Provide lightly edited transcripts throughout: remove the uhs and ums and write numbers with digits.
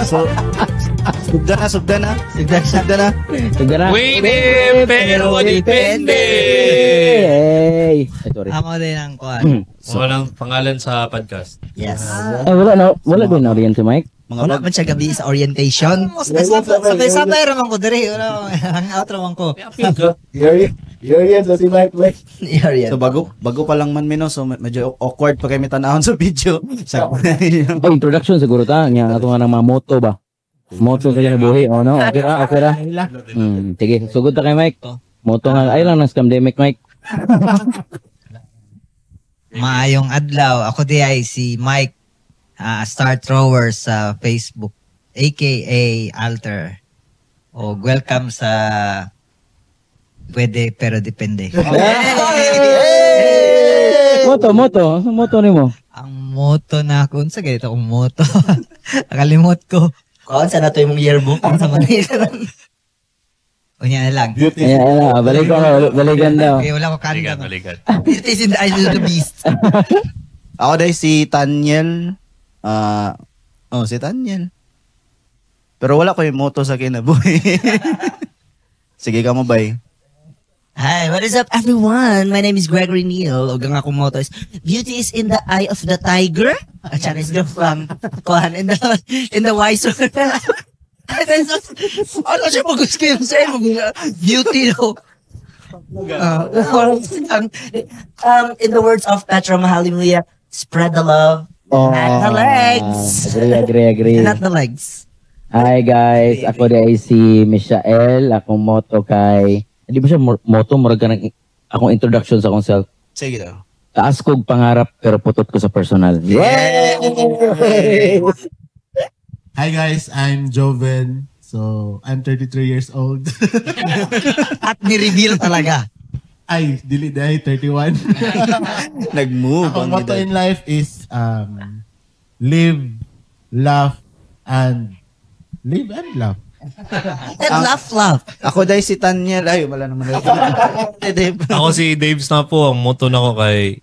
So, subda na. Pwede, pero depende. Hey. Sorry. Ako din ang kuhan. Walang pangalan sa podcast. Yes. Wala din oriente, Mike. Wala man siya gabi sa orientation. Sabay raman ko diri. Ang out raman ko. Yurian sa si Mike. Yurian. So bago pa lang man mino, so medyo awkward pa kami tanahon sa video. Introduction siguro ta nya ato nga ng mga moto ba. Moto kaya buhi no. Okay ra. Sige, sugod ta kay Mike. Moto nga ay lang ng scamdemic, Mike. Maayong adlaw. Ako di ay si Mike, star thrower sa Facebook, aka Alter. O welcome sa Pwede pero depende. Moto nimo. Ang moto na ako sa ganito kong moto. Nakalimot ko. Kuan sa nato yung yearbook sa Manila. Unya na lang. Balikan daw. Okay, wala ko kanta. Balikan. Beauty is in the eyes of the beast. Ako dahil si Tanyel. Si Tanyel. Pero wala ko yung moto sa kinabuhi. Sige ka mo, bye. Hi, what is up everyone? My name is Gregory Neal. O gang akong motto is, beauty is in the eye of the tiger. At siya is the from, in the wise one. Ano siya mag-scale sa'yo? Beauty, no? In the words of Petra Mahalimuyah, spread the love, not the legs. Agree. Not the legs. Hi guys, ako di si Michael. Akong motto kay... Hindi ba siya motto? Murag ka ng akong introduction sa akong self. Sige daw. Taas kong pangarap pero putot ko sa personal. Yeah! Hi guys, I'm Joven. So, I'm 33 years old. At ni-reveal talaga. Ay, dili dahil 31. Nag-move. Ang motto in life is live, laugh, and laugh. And laugh. Ako dahil si Tanyel. Ay, wala naman. Ako si Daves na po. Ang motto na ko kay...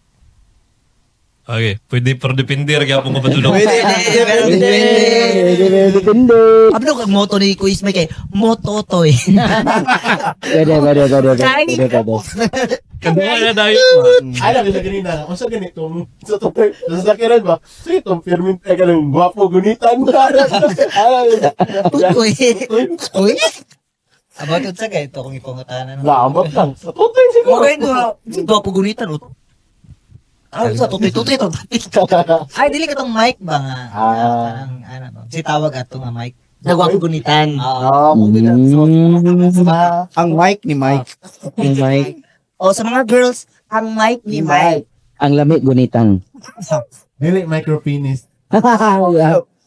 Okay, pwede pero depende. Kaya po mapatulog. Depende. Ano kang motto ni Kuis may kay mototoy. Pwede. Kadungan na tayo. Alam nila ganina. Kung sa ganito, sa sasakiran ba? So itong firmin, ka ng guwapo, gunitan. Uy. About it sa ito kung ipangatanan. Lamot lang. Sa tutoy siguro. Okay, guwapo gunitan. Sa tutoy. Ay, dili ka tong mic ba nga? Si tawag ato nga mic. Nagwapo gunitan. Ang mic ni Mike. Sa mga girls, ang mic ni Mike. Ang lami gunitan. Dili micropenis.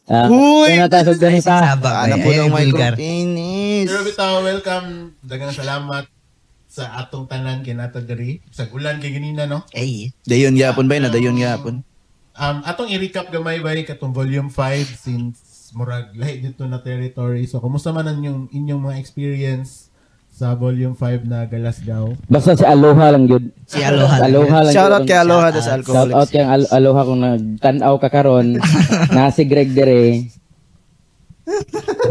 Uy! Natasog na isa. Ano po ng micropenis? Pero bitaw, welcome. Dagang salamat sa atong tanan kinatag diri. Sa ulan kay ganina, no? Dayon gyapon ba na dayon gyapon. Atong i-recap gamay ba katong volume 5 since murag lahi dito na territory. So kumusta man ang inyong mga experience sa volume 5 na Galasgaw? Basta si Aloha lang yun. Si Aloha lang. Shout out kay Aloha sa Alcoholics. Shout out kay Aloha kung nagtanaw ka karon. Na si Greg dire.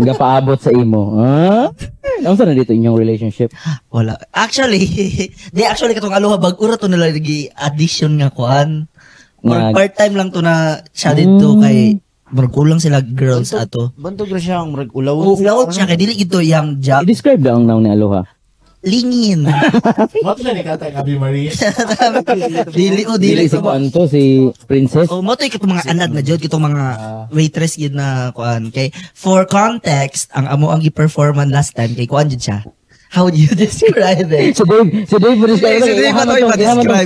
Gapaabot sa imo. Ano na dito inyong relationship? Wala. Actually katong Aloha bag-ura to nila addition nga kuan. Part-time lang to na siya dito kay kulang sila girls ato. Bantog ra siya ang ulaw. Ulaw siya kay dili ito yung job. I-describe daw ang noun ni Aloha. Lingin. What na ni katay Abi Maria? Dili si Kuanto, si Princess. mo to katong mga anad na jud katong mga waitress yun na kuan kay for context ang amo ang i-performan last time kay kuan jud siya. How would you describe it? Si Dave describe.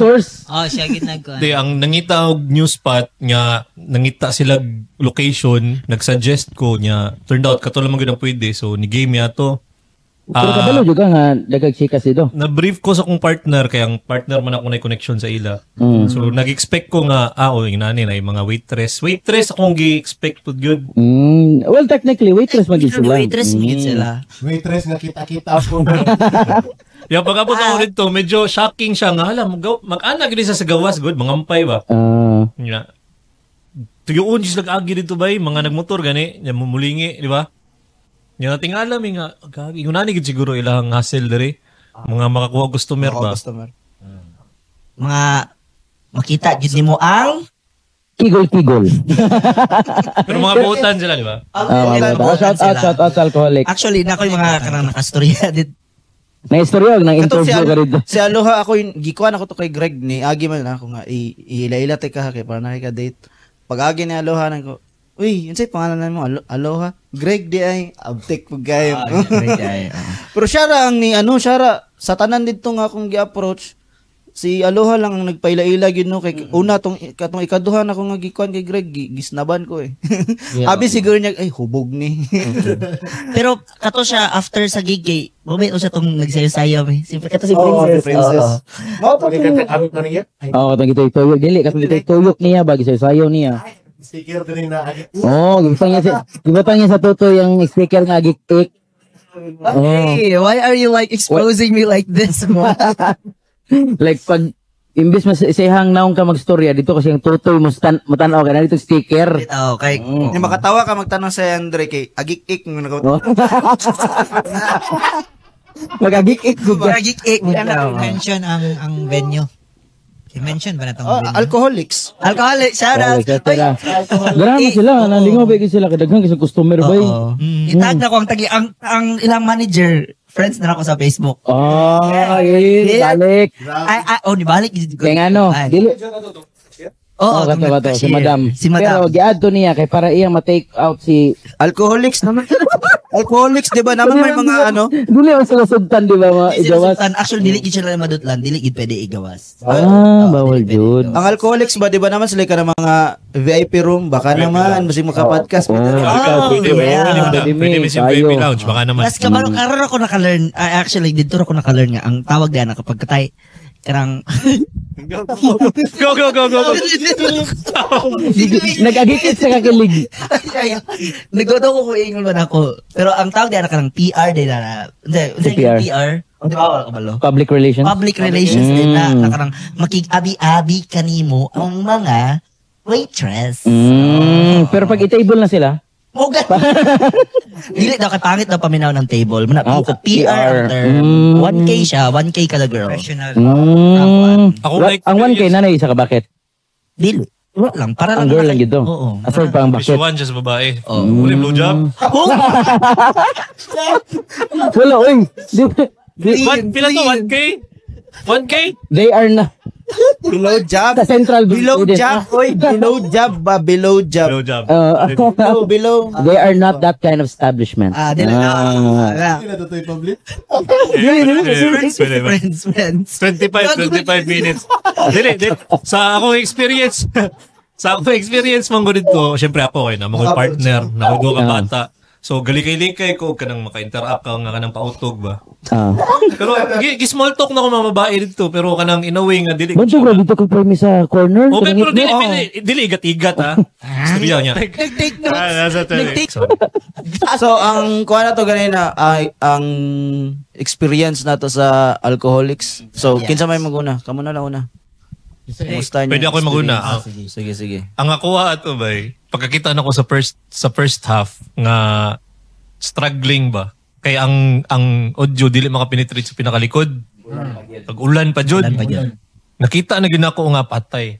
Source. Siya ginagawa. Di, ang nangita og new spot nga nangita sila location, nag-suggest ko niya. Turned out kato lang gyud ang pwede. So ni game ya to. Pero kabalo juga nga dagag chikas dito. Na-brief ko sa akong partner kaya ang partner man ako na connection sa ila. So nag-expect ko nga inani na yung mga waitress. Waitress akong gi-expect to good. Well, technically waitress magid sila. Waitress nga kita-kita ako. Yung pag-abot ako dito, medyo shocking siya nga. Alam, mag-ana gini sa gawas, good, mangampay ba? Yeah. tuyoon sila agi dito bay, mga nagmotor gani, nya mumulingi, di ba? Nya tingala mi nga gagi, ngunani gid siguro ilang hassle diri. Mga makakuha customer ba? Customer. Mga makita gid nimo ang Kigol-kigol. Pero mga buutan sila, di ba? Shout out sa alcoholic. Actually, na ko yung mga kanang nakastorya dit. Na-istorya, nang Kato interview ka rin. si Aloha ako gikuan ako to kay Greg ni agi man ako nga ila-ila tay ka kay para na ka date. Pag agi ni Aloha nang ko, uy, unsay pangalan mo? Aloha? Greg di ay abtek pug kayo. Pero siya ra ang ni siya ra sa tanan didto nga akong gi-approach. Si Aloha lang ang nagpaila-ila gid no kay una katong ikaduha na ako nga gikuan kay Greg gisnaban ko eh. Abi siguro niya ay hubog ni. Pero kato siya after sa gig kay momento siya tong nagsayaw-sayaw eh. Si kato si Princess. Mao pa kita abot na niya. Katong kita ituyok. Dili, katong kita ituyok niya, bagi sayo niya. Sticker din na agi. Gibutang niya sa tutoy yung sticker nga gik-ik. Hey, why are you like exposing me like this? Like pag imbis mas isehang naong ka magstorya dito kasi yung tutoy mo matanaw ka na dito sticker. Okay. Ni makatawa ka magtanong sa Andre kay agik-ik mo nako. Magagik-ik gud. Gig-ik. Mention ang venue. I-mention ba na itong venue? Alcoholics. Alcoholic, shout out. Grabe sila, nalingaw ba sila kadaghan kasi customer ba eh. Itag na ko ang ilang manager, friends na ako sa Facebook. Balik. Di balik. Kaya nga no, dili. Oo, si Madam. Si Madam. Pero gi-add to niya kay para iyang ma-take out si Alcoholics naman. Alcoholics, di ba? Naman may mga Dili ang salasudtan, di ba, mga igawas? Actually, dili gid siya na madutlan, dili gid pwede igawas. Bawal jud. Ang alcoholics ba, di ba naman sila ka ng mga VIP room? Baka naman, masing makapodcast. Pwede may si Baby Lounge, baka naman. Mas kabalo karon ako naka-learn, actually dito ako naka-learn nga ang tawag diyan kapag katay karang Go. Nag-agikit sa kakilig. Nagdodo ko kung ingon man ako. Pero ang tawag diyan karang PR din na. Hindi, PR. PR. Di ba wala ka balo? Public relations. Public relations din na karang makig-abi-abi kanimo ang mga waitress. Pero pag i-table na sila, Moga. Dili daw kay pangit daw paminaw ng table. Muna PR after 1K siya, 1K kada girl. Professional. Ako ang 1K na isa ka bakit? Dili. Wala lang para Ang lang girl lang gito. Oo. Asal pa ang bakit? Visual just babae. Uli blowjob. Wala, oy. Pila to 1K? 1K? They are na. Below job. Sa central Below student. job. Oy, below job ba? Below job. Blowjob. Below. They are not that kind of establishment. Dili na. Kina to public. Friends. 25 minutes. Dili. Sa akong experience, mong dito, syempre ako na mga partner, nakugo ka bata. So, galikay-likay ko, kanang maka-interact ka nga kanang pautog ba? Pero, small talk na ko mga babae dito, pero kanang in a way nga, dili. Bunso, grabe ito kung sa corner. Pero dili igat-igat ha. Istorya niya. Nag-take notes. So, ang kuha na to ganina, ang experience na to sa alcoholics. So, kinsa may maguna? Kamu na lang una. Kumusta niyo? Pwede ako maguna. Sige. Ang akuha ato ba, pagkakita na ko sa first half nga struggling ba. Kaya ang audio dili makapenetrate sa pinakalikod. Pag ulan pa jud. Nakita na ginako nga patay.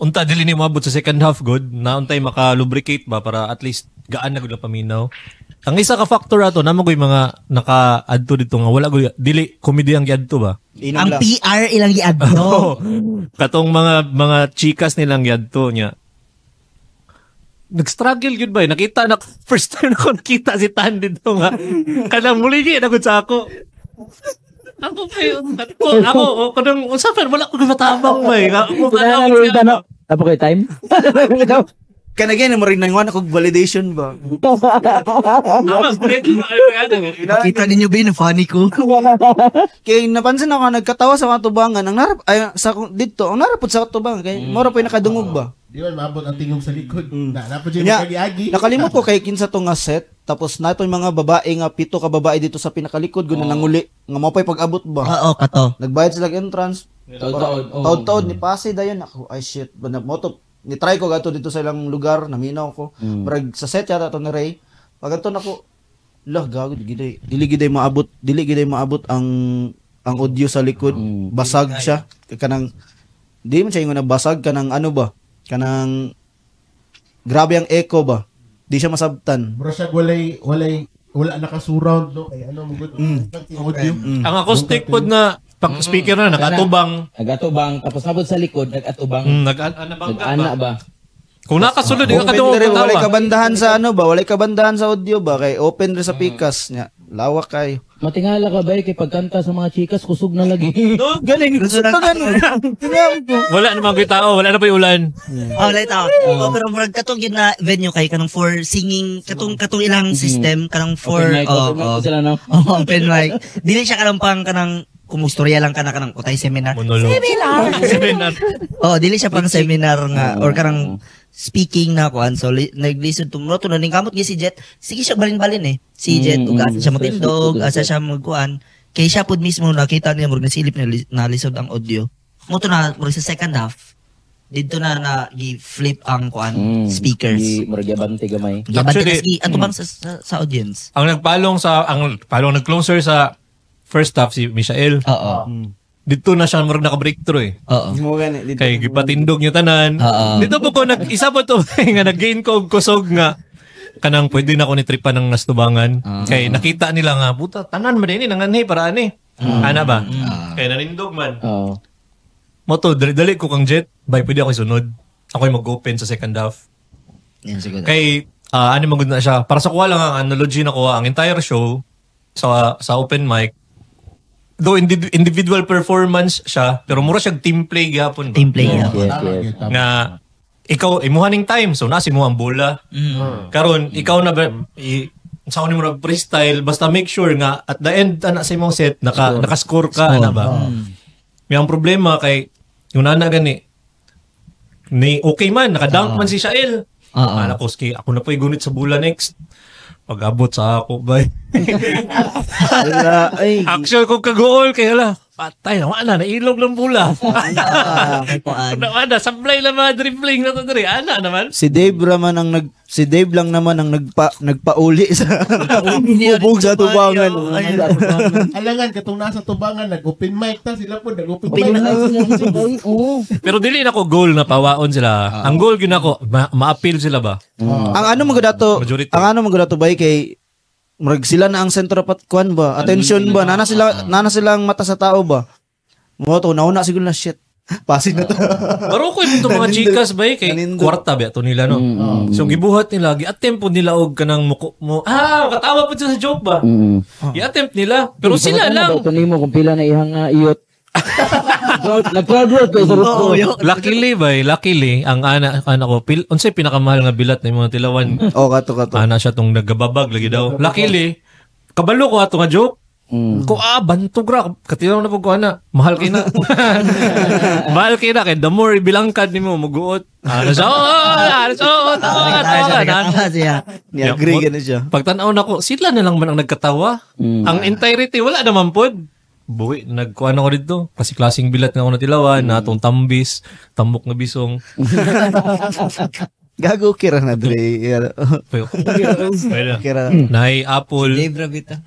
Unta dili ni moabot sa second half good, na untay maka-lubricate ba para at least gaan na gud na paminaw. Ang isa ka factor ato namo goy mga naka-adto dito nga wala goy dili comedy ang giadto ba. Ang PR ilang giadto. Katong mga chikas nilang yadto niya. Nag-struggle yun ba? Nakita na, first time na ko nakita si Tan dito nga. Kanang muli niya, nagod sa ako. Ako pa yun. Ako, kanang, usapan, wala ko matabang ba eh. Tapo kayo time? Kanagyan mo rin nangwan ako validation ba? Kita ninyo ba yung funny ko? Kaya napansin ako nagkatawa sa mga tubangan, ang narap dito, ang narapod sa tubangan kay mora pa nakadungog ba? Di man maabot ang tingog sa likod. Napod yung Nya, agi-agi. nakalimot ko kay kinsa to nga set, tapos nato yung mga babae nga 7 ka babae dito sa pinakalikod guna nanguli nga mao pay pag-abot ba? Oo, kato. Nagbayad sila entrance. Taod-taod ni Pasay dayon ako. Ay shit, mo to ni-try ko gato dito sa ilang lugar, naminaw ko. Murag sa set yata to ni Ray. Pag ato nako, gago dili giday maabot ang audio sa likod. Basag siya. Kanang di man siya ingon na basag kanang ano ba? Kanang grabe ang echo ba? Di siya masabtan. Bro siya wala naka-surround no kay ano mugod audio. Ang acoustic pod na pag speaker na nakatubang. Nagatubang tapos sabot sa likod nagatubang. Nag-ana ba? Kung nakasulod di ka Open kadungog rin, walay tawa. kabandahan sa ano ba? Walay kabandahan sa audio ba? Kay open rin sa pikas niya. Lawak kayo. Matingala ka ba kay pagkanta sa mga chikas kusog na lagi. Galing. Gusto na gano'n. Wala namang ko'y tao, wala na pa yung ulan. Wala ito. Pero murag katong yun na venue kay kanang for singing, katong ilang system, kanang for, Open mic sila no. open mic. Dili siya kanang kung istorya lang ka na kanang utay seminar. Monolog. Seminar. Dili siya pang seminar nga, or kanang speaking na kuan. So, nag-listen to mo, tunaning kamot niya si Jet. Sige siya balin-balin eh. Si Jet, asa siya matindog, asa siya magkuan. Kaya siya po mismo nakita niya, murag nasilip na lisod ang audio. Mo to na, murag sa second half, dito na i-flip ang kuan speakers. Murag yabante gamay. Gabante Actually, kasi ato bang sa audience. Ang nag-closer sa first half si Michael. Oo. Dito na siya murag naka-breakthrough eh. Oo. Mo gani dito. Kay gipatindog niyo tanan. Dito po ko isa po to nga nag-gain ko og kusog nga kanang pwede na ko ni tripan ng nastubangan. Kay nakita nila nga buta tanan man ini nanganhi para ani. Ana ba? Kay nanindog man. Oo. Moto dali ko kang Jet. Bay pwede ako isunod. Ako yung mag-open sa second half. Yan siguro. Kay ano magud na siya. Para sa kuha lang ang analogy na kuha ang entire show sa open mic. Though individual performance siya, pero mura siyang team play gihapon ba? Team play. Yes. Nga ikaw imuhaning time so nasi mo ang bola. Karon ikaw na sa mo na freestyle basta make sure nga at the end ana sa imong set naka-score ka ana ba. May ang problema kay yung nana gani ni okay man naka-dunk man si Shael. Ana ko ski ako na po'y gunit sa bola next. Pag-abot sa ako bay. Ay. Actual ko kagool kay hala. Patay na wala na ilog ng bola. Wala sablay lang mga dribbling na to diri. Ana naman. Si Dave lang naman ang nagpauli sa bubog sa tubangan. Alangan katong nasa tubangan nag-open mic ta sila po nag-open Open mic. Pero dili na ko goal na pawaon sila. Ang goal gyud nako ma-appeal sila ba? Ang ano Majority. magadato bay kay murag sila na ang center of kwan ba? Attention ba? Nana silang mata sa tao ba? Mo to nauna siguro na shit. Pasin na to. Pero ko ito mga chikas ba kay kwarta ba to nila no. So gibuhat nila gi-attempt po nila og kanang katawa po sa joke ba. I-attempt nila pero sila lang. Ito nimo kung pila na ihang iyot. Nag-crowd work ko sa ruto. Luckily ang ana ko unsay pinakamahal nga bilat na mga tilawan. Kato. Ana siya tong nagababag lagi daw. Luckily kabalo ko ato nga joke. Ko bantog ra katilaw na pug ko ana. Mahal kay na. Mahal kay na kay the more ibilangkad nimo muguot. Ni-agree ka na siya. Pagtanaw nako sila na lang man ang nagkatawa. Ang entirety wala naman pod. Buwi, nagkuhan ako dito. Kasi klaseng bilat nga ako natilawan, natong tambis, tambok na bisong. Gago kira na dre. Kira. Nahay apple. Dave Ravita.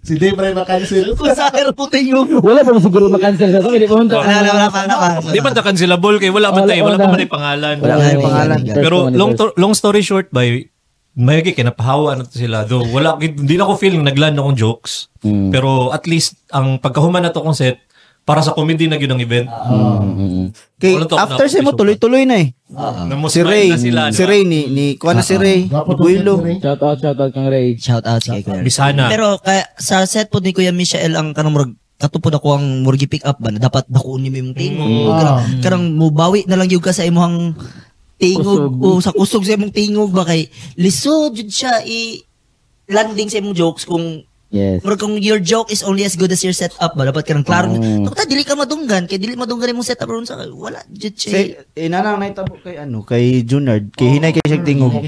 Si Dave Ray makancel. Sa airport yung. Wala pa siguro makancel na to. Hindi pa hunta. Wala pa. Di ba cancelable kay wala pa man ay pangalan. Wala nga yung pangalan. Pero long story short by may kinapahawa na to sila. Though hindi na ko feel nagland akong jokes. Pero at least ang pagkahuman na to kong set para sa comedy na yun ang event. Kay after sa mo tuloy-tuloy na eh. Si Ray, si Ray ni kuha na si Ray. Builo. Shout out kang Ray. Shout out si Kuya. Bisana. Pero sa set po ni Kuya Michael ang kanang murag katupod ako ang murgi pick up ba na dapat dako ni mong tingog. Karang mubawi na lang yung ka sa imong tingog o sa kusog sa imong tingog ba kay lisod jud siya landing sa imong jokes kung Yes. murag kung your joke is only as good as your setup ba dapat karang klaro ta dili ka madunggan kay dili madunggan imong setup ron sa wala jud siya. Inanang naitabo kay Junard kay hinay kay siya tingog.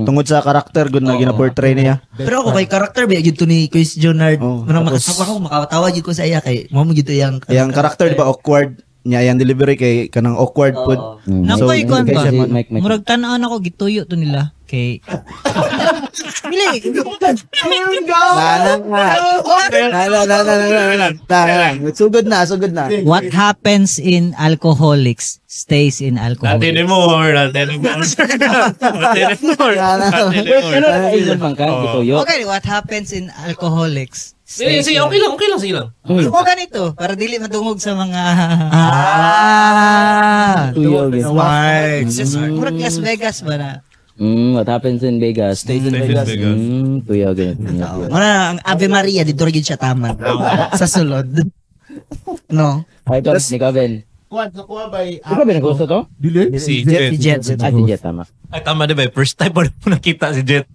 Tungod sa karakter gud na gina-portray niya. Pero ako kay character ba gyud to ni Chris Junard Oh, manang makatawa gyud ko sa iya kay mo gyud to yang Yang karakter di ba awkward niya yung delivery kay kanang awkward food. Nakoy ko kay ba? siya, Mike. Murag tanaan ako gituyo to nila kay Bili. Sugod na. What happens in alcoholics stays in alcoholics. Natin more. Ayun man ka, gituyo. Okay, what happens in alcoholics Sige, stays okay lang, sige lang. O ganito, para dili madungog sa mga Tuyo, yes. Murag Las Vegas ba na? What happens in Vegas? Stays in Vegas. Tuyo, ganito. Muna, ang Ave Maria, dito rin siya tama. Sa sulod. No? Ay, ito, ni Kevin. Kuwan, sa kuwa ba? Ikaw ba nag-gusto to? Dili? Si Si Jet. Jet. Ah, si Jet, tama. Ay, tama diba? First time pa rin po nakita si Jet.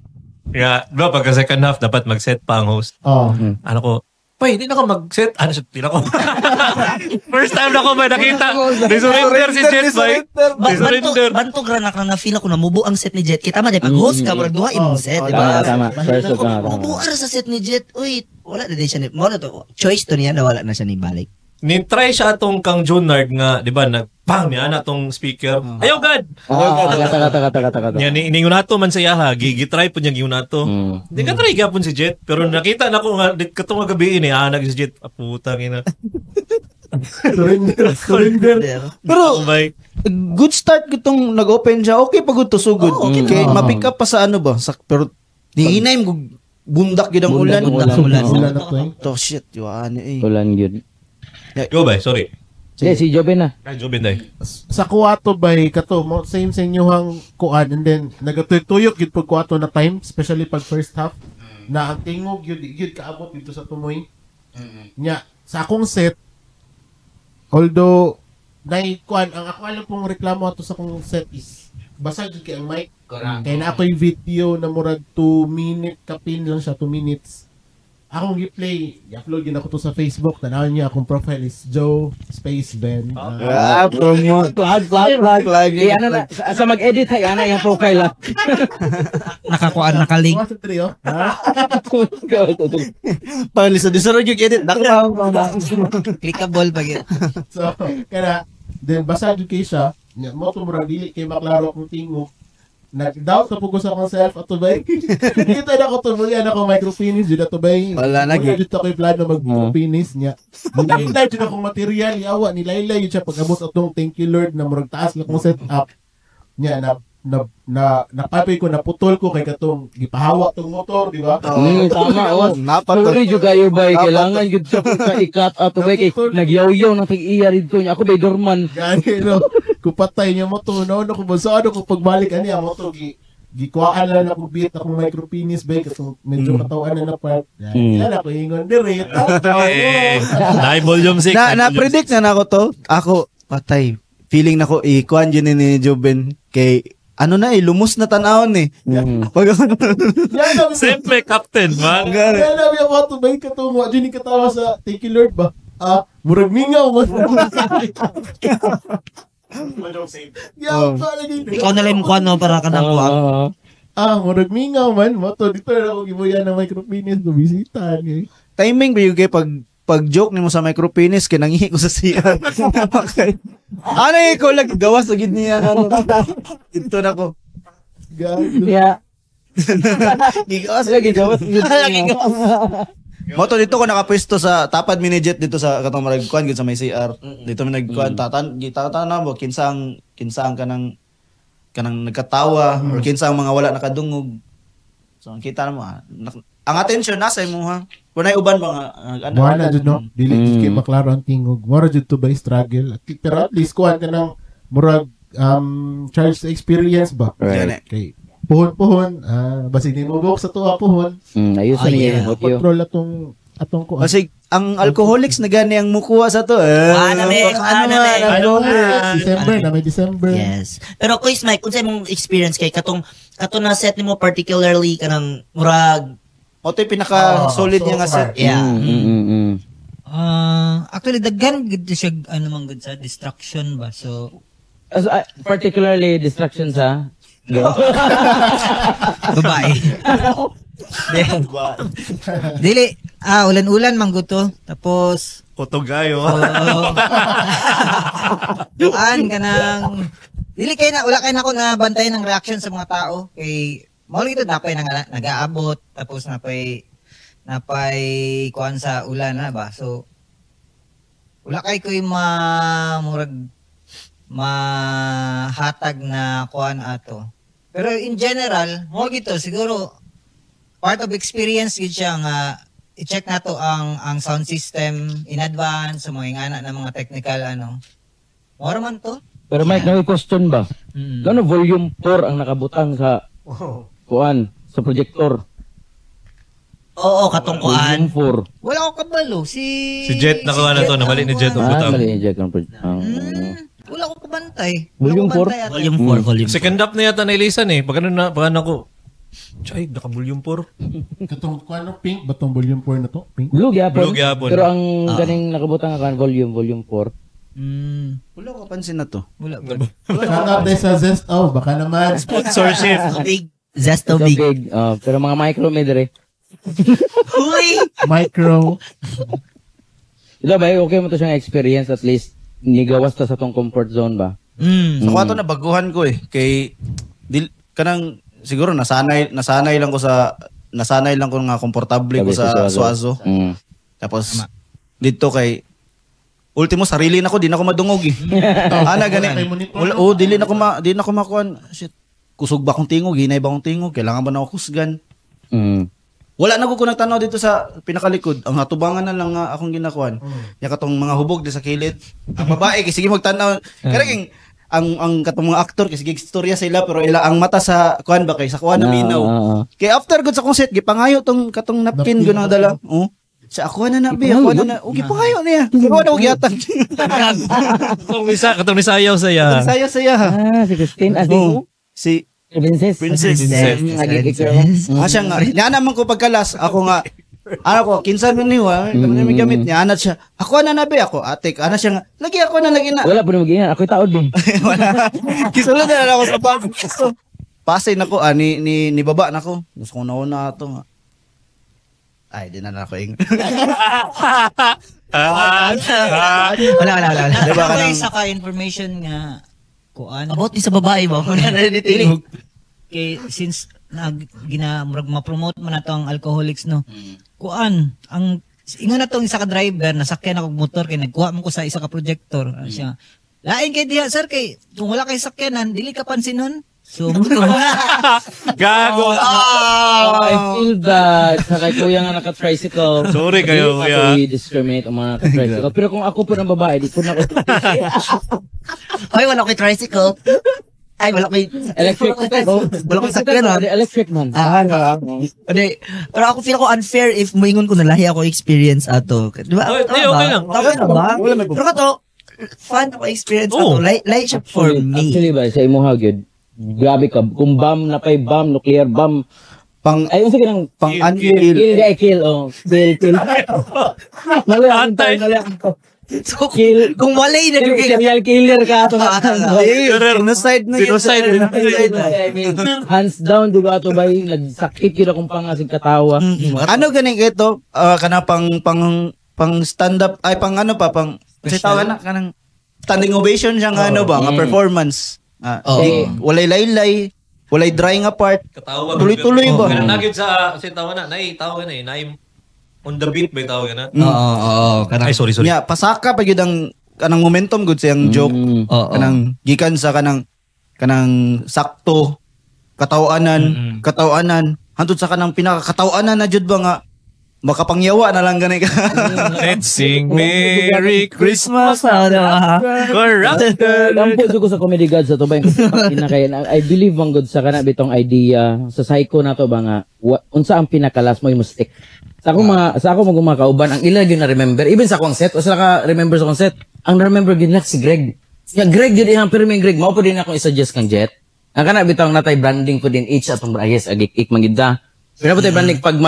Kaya, diba, pagka second half, dapat mag-set pa ang host. Oh. Ano ko, hindi na ako mag-set. Tila ko. First time na ako may nakita. Disurrender si Jet, bay. Disurrender. Bantog ranak na feel ako na mubo ang set ni Jet. Kita man, pag host ka, murag duha imong set, di ba? Tama. First of all, tama. Mubo sa set ni Jet. Uy, wala na din siya. Wala to. Choice to niya na wala na siya ni balik. Nin-try siya atong kang Junard nga, di ba, nagpang niya na atong speaker. Ayaw, God! Kata. Yan, iningunato man sa yaha. Gigitry po niya giunato. Hindi ka try gapon si Jet. Pero nakita na ko nga, katong nga gabi ini, nag si Jet. Putang ina. Surrender. Pero, Bay. good start gitong nag-open siya. Okay pa good to sugod. Kay mapick up pa sa ano ba? Pero, niinay mo bundak gid ang ulan. Ulan na to eh. To shit, yuan eh. Ulan yun. Go, bay. Sorry. Sige, si Joben na. Ay, Jobin, day. Sa kuwato ba kato mo same sa inyohang kuan and then nagatuyok gid pag kuwato na time especially pag first half na ang tingog yun kaabot dito sa tumoy. Nya sa akong set although nay kuan ang ako alam pong reklamo ato sa akong set is basag gid kay ang mic. Kaya na ako'y video na murag 2 minute kapin lang siya 2 minutes. Akong gi-play, i-upload yun ako to sa Facebook. Tanawin niya akong profile is Joe Space Ben. Promote. Flag. Ano na, sa mag-edit hay, ana yung profile lang. Nakakuan, nakalink. Sa trio. Pangalisa, di sarag yung edit. Clickable pag yun. So, kaya, then basa yun kay siya. Mo tumurang dili kay maklaro akong tingog. Nag-doubt na po ko sa akong self ato bay. Dito na ako tumulian ako micropenis dito ato bay. Wala na, Wala dito ako yung plano mag-micropenis niya. Nilay dito akong material yawa nilaylay yun siya pag-abot atong thank you Lord na murag taas na akong setup niya napapoy ko naputol ko kay katong gipahawak tong motor di ba? Tama, oh. Sorry juga yung bay, kailangan yun siya ka ikat ato bay kay nagyaw-yaw ng tag-iya rito niya. Ako bay dorman. Gani no. Kupatay niya mo to no ko ba so ano ko pagbalik ani mo to gikuhaan na ako beat akong micropenis bay katong medyo katawan na part. Yan ako ingon dire. Dahil volume 6. Na-predict na ako to. Ako, patay. Feeling na ko, ikuan yun ni Joben. Kay, ano na lumos na tanawon eh. Pag Simple captain, man. Yan na yung mga tubay katong wa dyan katawa sa thank you Lord ba? Murag mingaw mo. Ikaw na lang mukha no para ka nang kuha. Murag mingaw man. Moto, dito na ako gibuyan ng micropenis na bisita. timing ba yung kay pag joke nimo sa micropenis kay nangihi ko sa CR. Okay. Ano ko lag gawas sa gid niya ano. Ito na ko. Gago. Yeah. Gigawas lagi gawas. Moto dito ko nakapwesto sa tapad minijet dito sa katong maragkuan gid sa may CR. Dito mi nagkuan tatan mo kinsang kanang nagkatawa or kinsang mga wala nakadungog. So kita mo ang attention nasa imo ha. Kunay uban ba nga Mo na jud no. Dili kay maklaro ang tingog. Mora jud to ba struggle. Pero at least kuan ka ng murag charge experience ba. Right. Okay. Puhon basi di mo buhok sa tuwa puhon. Ayusan niya yung audio. Control atong kuan. kasi ang alcoholics na gani ang mukuha sa to. May December. Yes. Pero Kuis Mike, unsay mong experience kay katong na set nimo particularly kanang murag Oto yung pinaka-solid niya nga set. yeah. Actually, daghan gud siya ano man gud sa distraction ba. So Particularly distractions ha. babae. Dili, ulan-ulan man gud to. Tapos Otogayo. Kuan ka nang dili kay na wala kay nako na bantayan ng reaction sa mga tao kay mao gito napay nag-aabot tapos napay kuan sa ulan na ba. So wala kay koy mahatag na kuan ato. Pero in general, mo gito siguro part of experience gid siya nga i-check nato ang sound system in advance sa mga ingana ng mga technical Mora man to. Pero Mike, may question ba? Gano volume 4 ang nakabutang sa kuan sa projector? Oo, katong kuan. Volume 4. Wala ko kabalo. Si Jet nakuha na to, namali ni Jet ang Ah, butang. mali ni Jack ang Wala ko kabantay. Volume Wala ko 4? bantay ato. Volume 4, volume 4. Second up na yata na ilisan eh. Pag ano ako, Chay, naka-volume 4. Katong kuano pink batong volume 4 na to, pink. Blue gyapon. Blue gyapon. Pero ang ganing nakabutang kan volume 4. Wala ko kapansin na to. Wala ba? Shout out din sa Zest. Oh, baka naman. Sponsorship. Big. Zesto So big. big. Pero mga micro may dire. Uy! Micro. Ito ba, okay mo to siyang experience at least nigawas ta sa tong comfort zone ba? Sa kwato na baguhan ko eh. Kay, kanang, siguro nasanay lang ko nga komportable ko sa Suazo. Tapos, dito kay, ultimo sarili na ko, di na ko madungog eh. Ana gani. Dili na ko makuan. Shit. Kusog ba akong tingog, hinay ba akong tingog, kailangan ba na ako kusgan? Wala na ko nagtanaw dito sa pinakalikod. Ang hatubangan na lang nga akong ginakuan. Ya katong mga hubog di sa kilid. Ang babae kay sige magtanaw. Kaya ang katong mga aktor kay sige istorya sila pero ila ang mata sa kuan ba kay sa kuan na minaw. Kay after good sa concert gipangayo tong katong napkin gud na dala. Sa ako na nabi, ako na ugi pangayo niya. Ako na ugi atang. Katong nisayaw saya. Saya. Si Christine Si Princess. Siya nga. Niya naman ko pagkalas, ako nga, kinsan mo niwa, may gamit niya, anat siya, ako na nabi, ako, atik, ana siya nga, lagi ako na. Wala po na mag-iyan, ako'y taod din. Kisulod na ako sa bag. Pasay na ko, ni baba na ko. Gusto ko nauna ito nga. Ay, di na ako ing. Wala. Diba ka Ako nang, isa ka information nga kuan. Abot ni sa babae ba? Wala na nitinig. Kay since ma-promote man nato ang alcoholics no. Kuan ang ingon na tong isa ka driver nasakyan ako og motor kay nagkuha man ko sa isa ka projector. Siya. Lain kay diha sir kay kung wala kay sakyanan dili ka pansinon. So Gago. I feel bad sa kay kuya nga naka-tricycle. Sorry kayo, kuya. Hindi discriminate ang mga naka-tricycle. Pero kung ako po ng babae, di po na ako. Ay, wala ko'y tricycle. Ay, wala ko'y... Electric. Wala ko'y sakyan, ha? Electric man. Hindi. Pero ako feel ko unfair if moingon ko na lahi ako experience ato. Di ba? Okay lang. Okay na ba? Pero kato, fun ako experience ato. Light siya for me. Actually ba, sa imo hagid, grabe ka. Kung bomb na pa'y bomb, nuclear bomb, ayun sa kinang pang-unkill. Kill. Kill. Mali ang Antay. So, Kill. kung walay na yung Serial killer ka ito. Genocide na yun. Hands down, diba ito ba yung nagsakit yun akong pangasig katawa. Ano ganing ito? Kana pang stand up ay pang ano pa pang kasi tawag na kanang standing ovation siya nga ano ba nga performance. Walay laylay, walay dry nga part. Katawag. Tuloy-tuloy ba? Kanang nagyod sa tawa na, tawag na on the beat ba tawag na? Oo. Ay, sorry. Nya pasaka pa gyud ang kanang momentum gud siyang joke. Kanang gikan sa kanang sakto katawanan hantod sa kanang pinakakatawanan na jud ba nga makapangyawa na lang ganay ka. Let's sing Merry Christmas. Correct. Lampo ko sa comedy gods sa to ba yung pinakayan. I believe ang god sa kana bitong idea sa psycho na to ba nga unsa ang pinakalas mo yung stick. Sa ako mga kauban ang ila gyud na remember even sa akong set o sa ka remember sa akong set ang remember gyud si Greg. Ya Greg gyud ihang pero may Greg mao pud din ako i-suggest kang Jet. Ang kana bitong natay branding ko din each atong yes agik magida. Pero po tayo branding pag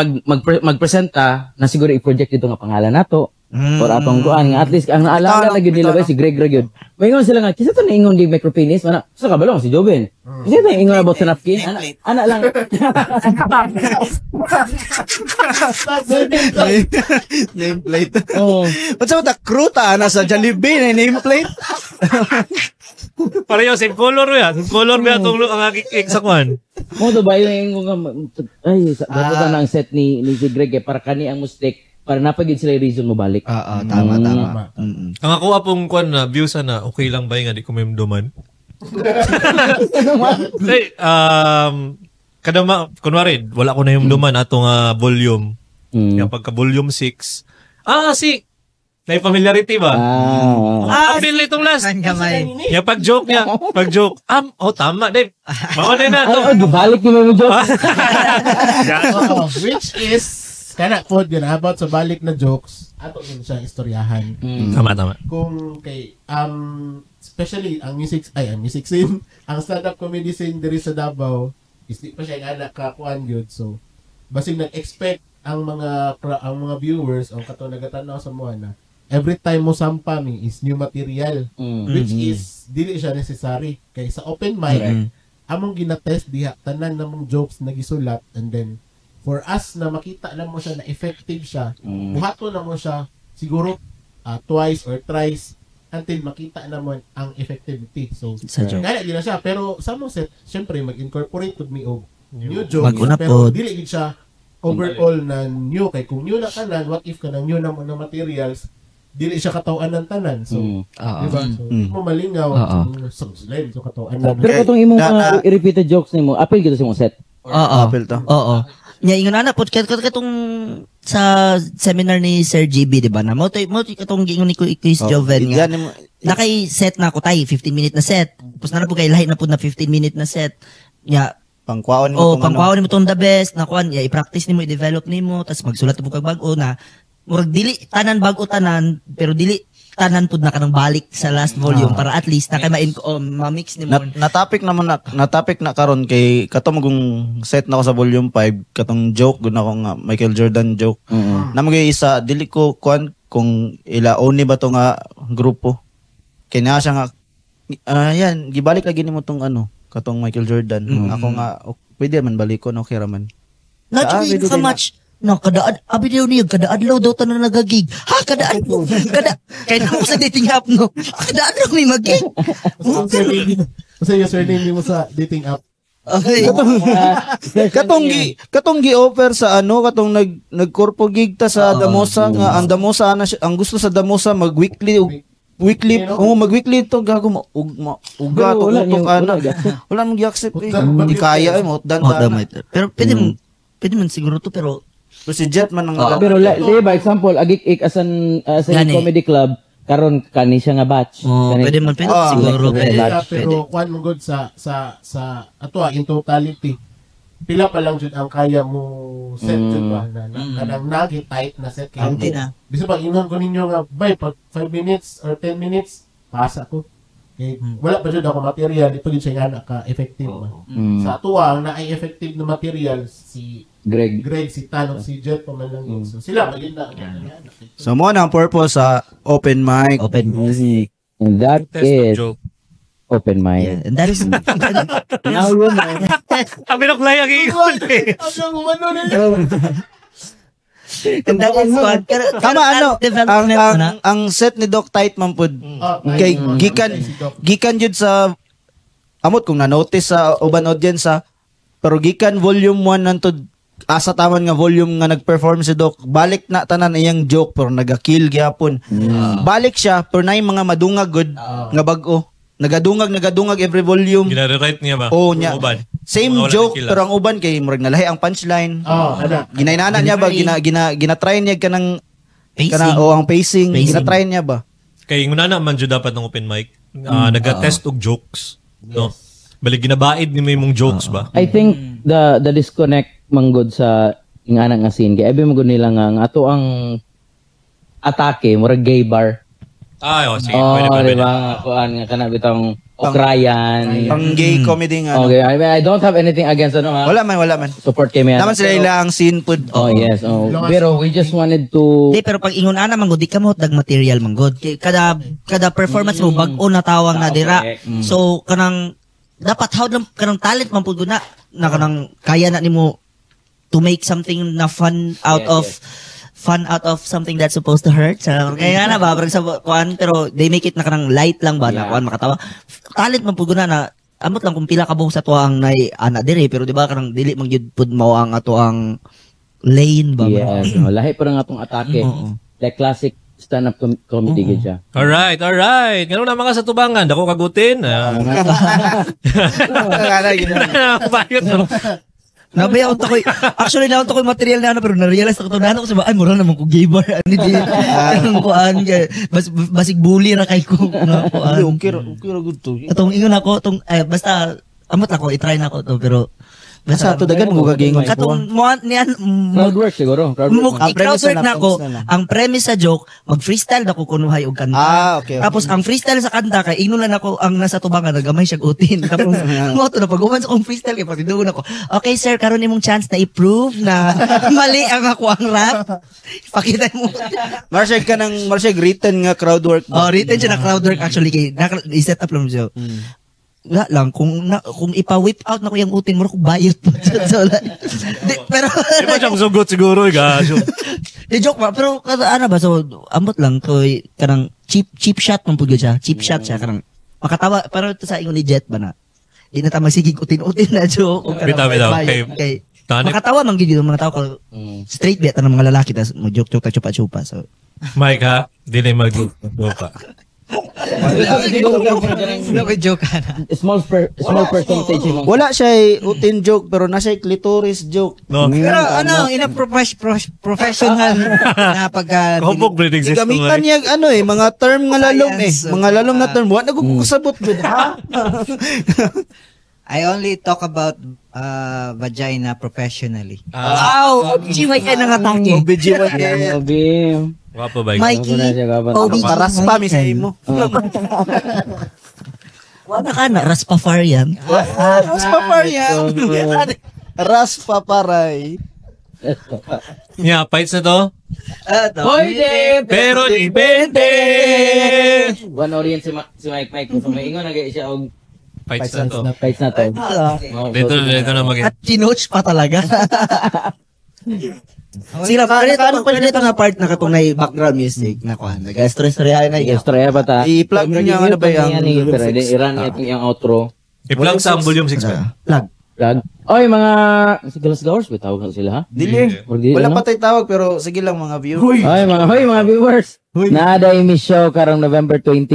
magpresenta na siguro i-project dito nga pangalan nato. Or atong kuan nga at least ang naalala na gyud nila ba si Greg yun. Maingon sila nga kisa to naingon di micropenis ana sa kabalong si Joven. Kisa to ingon about sa napkin ana lang. Nameplate. Oh. Ba't sa mga kruta na sa Jollibee na nameplate? Pareho, same color ba? Same color ba itong ang aking cake sa kwan? Mo to ba yung ingon nga ay sa dapat na ang set ni si Greg para kani ang mistake para napagid sila yung reason mo balik. Oo, tama. Ang ako apong kwan na view sana okay lang ba nga di ko may duman? Hey, kunwari, wala ko na yung duman atong volume. Yung pagka volume 6. Si may familiarity ba? Ang bilis itong last. Yung pag-joke niya. Pag-joke. Tama. Dave. Mauna na ito. Gibalik mo joke. Which is kana po about sa balik na jokes ato yun siyang istoryahan. Tama. Kung kay especially ang music scene, ang stand-up comedy scene diri sa Davao is di pa siya anak kakuan gyud. So basig nag-expect ang mga viewers o kato nagatanaw sa mga na every time mo sampami is new material which is dili siya necessary kay sa open mic among ginatest diha tanan namong jokes na gisulat and then for us na makita na mo siya na effective siya, buhato na mo siya siguro twice or thrice until makita na mo ang effectivity. So, kaya di na siya. Pero sa mong set, syempre, mag-incorporate with me og new jokes. Pero dili gid siya overall na new. Kay kung new na kanan, what if ka na new na mo na materials, dili siya katawan ng tanan. So, diba? So, mo malingaw. So, katawan ng Pero katong imong repeated jokes nimo, apil gito sa imong set. Apil to. Oo. Nya ingon ana pod katong sa seminar ni Sir GB, di ba? Na mo katong giingon ni Chris Joven nga. Nakay set na ko tay 15-minute na set. Tapos na po kay lahi na po na 15-minute na set. Nya pangkwaon mo pangkwaon mo tong the best na kuan ya i-practice nimo i-develop nimo tapos magsulat mo kag bag-o na murag dili tanan bag-o tanan pero dili tanan pud na kanang balik sa last volume para at least na kay ma-mix nimo. Natapik na karon kay katong magong set na ko sa volume 5 katong joke gud ako nga Michael Jordan joke. Namagay isa dili ko kuan kung ila oni ba to nga grupo. Kay na siya nga yan gibalik lagi nimo tong katong Michael Jordan. Ako nga pwede man balikon okay ra man. Not how much no, kada adlaw daw tanan nagagig. Kada adlaw. Kaya na mo sa dating app, no? Kada adlaw may mag-gig. Kasi yung surname mo sa dating app. Okay. katong gi-offer sa katong nagkorpo gig ta sa Damosa nga ang Damosa ang gusto sa Damosa mag-weekly mag-weekly to gago uga to wala mong gi-accept di kaya mo pero pwede man siguro to pero si Jet man ang pero ba example agik as an comedy club karon kani siya nga batch pwede man siguro pero kuan mo good sa ato in totality pila pa lang jud ang kaya mo set jud ba na kanang nagi tight na set kay bisan pag ingon ko ninyo nga bay pag 5 minutes or 10 minutes pasa ko kay wala pa jud ako material di pa gid siya nga ka effective sa atuwa ang naay effective na material si Greg, si Tanok, si Jet, pamalang yun. So, sila, maganda. So, mo na ang purpose sa open mic. And that is open mic. Yeah, and that is now you know. Ang binoklay ang iikon eh. and that is what tama ang set ni Doc Tight man pud kay gikan jud sa amot kung na-notice sa uban audience pero gikan volume 1 nantod asa taman nga volume nga nag-perform si Doc balik na tanan iyang joke pero naga-kill gyapon balik siya pero nay mga madungag good nga bag-o nagadungag every volume ginare-write niya ba nya same joke pero ang uban kay murag nalahi ang punchline ginainana niya ba ginatry niya kanang ang pacing ginatry niya ba kay ngunana man jud dapat ng open mic naga-test og jokes no balik ginabaid ni may mong jokes ba I think the disconnect manggod sa ingana nga scene kay abi magud nila nga ato ang atake murag gay bar sige pwede diba kuan nga kana bitong Okrayan. Pang gay comedy nga. Okay, I mean, I don't have anything against ano ha. Wala man. Support kay Mia. Naman sila ilang scene food. Oh, yes. Oh. Pero we just wanted to Di, pero pag ingon ana manggod, di ka mo dag material manggod. Kada performance mo bag-o na tawang na dira. So kanang dapat how lang kanang talent man pud na kanang kaya na nimo to make something na fun out of something that's supposed to hurt. So, kaya na ba sa kuan pero they make it na kanang light lang ba na kuan makatawa. Talent man pud na amot lang kung pila ka buhok sa tuang nay ana dire pero di ba kanang dili man gyud pud mao ang ato ang lane ba. yes. No, lahi pa nga atong atake. Like classic stand-up comedy gid siya. Alright. Ganun na mga sa tubangan. Dako kagutin. Bayot no. Nabayaw to ko. Actually naon to ko material na ano pero na-realize ako na ako sa ay mura naman ko gay bar ani di. Ang kuan basig bully ra kay ko na kuan. Okay ra good to. Atong ingon ako tong basta amot ako i-try na ako to pero Basta to dagan mo gagingon. katong mo niyan Crowdwork siguro. Crowdwork. crowdwork na ako. Ang premise sa joke, mag-freestyle na ko kunuhay og kanta. Okay. Tapos ang freestyle sa kanta kay inulan ako ang nasa tubangan nagamay siya utin. Tapos mo to na pag-uman sa akong freestyle kay patidugon ako. Okay sir, karon nimong chance na i-prove na mali ang ako ang rap. Pakita mo. Marshall written nga crowd work. Oh, written siya na crowdwork actually kay i-set up lang siya. Wala lang kung ipa-whip out na ko yung utin mo ko bayot po. Pero Di ba siyang sugot siguro, gasyo. di joke ba pero ano ba so amot lang to kanang cheap shot man pud siya. Cheap shot siya kanang makatawa pero ito sa ingon ni Jet ba na. Di na ta masigig utin-utin na joke. Bitaw. Okay. Makatawa man gid mga tao ko straight bet ng mga lalaki tas mo joke ta chupa-chupa so. Mike ha, dili mag-joke. Joke ka na. Small percentage mo. Wala siya utin joke pero nasa clitoris joke. No. Pero ano, in a professional na pagka... Kumpog breeding system. Gamitan niya mga term nga lalom Science. Mga lalom na term. Wala nagkukusabot gud ha. I only talk about vagina professionally. Wow, jiwa ka nang atake. Grabe. Wapo ba? Mikey. OB. Paras pa mi sa imo. Wala ka na Raspafarian. Raspaparay. Yeah, fights na to. Pwede! Pero depende. One audience si Mike. So may ingon na siya og Fights na to. fights na to. Oh, Dito na mag- At kinoach pa talaga. Sila pa rin ito nga part na katong na background music na kuhan. Nag-story-storyahan na Yes, try ba ta? I-plug niya ano ba yung pero iran yung outro. I-plug sa ang volume 6 pa. Plug. Rag. Oy, mga Sigalas Gowers, may tawag sila ha? Dili. Dili, Wala ano? pa tay tawag pero sige lang mga view. Mga viewers. Naaday mi show karong November 29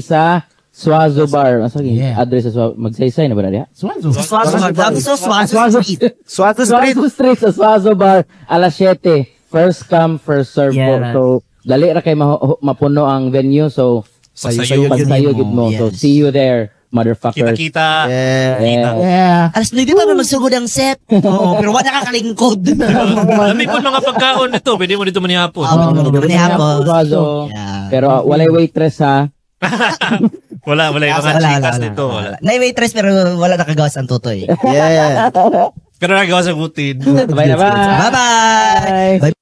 sa Swazo Bar. Asa address sa Swazo? Magsaysay na ba na diha? Swazo Street. Swat Street. Swazo Street sa Swazo Bar alas 7. First come, first serve po. Yeah. So, dali ra kay mapuno ang venue. So, Sayo pagsayo gid mo. So, see you there, motherfuckers. Kita-kita. Yeah. Alas 9 pa magsugod ang set. Oo, pero wala nakalingkod. Dami po mga pagkaon nito. Pwede mo dito manihapon. Swazo. Yeah. Pero walay waitress ha. Wala yung mga chikas nito. Wala. Na-waitress pero wala nakagawas ang tutoy. Yeah. Pero nagawa sa butin. Bye na bye. Bye-bye!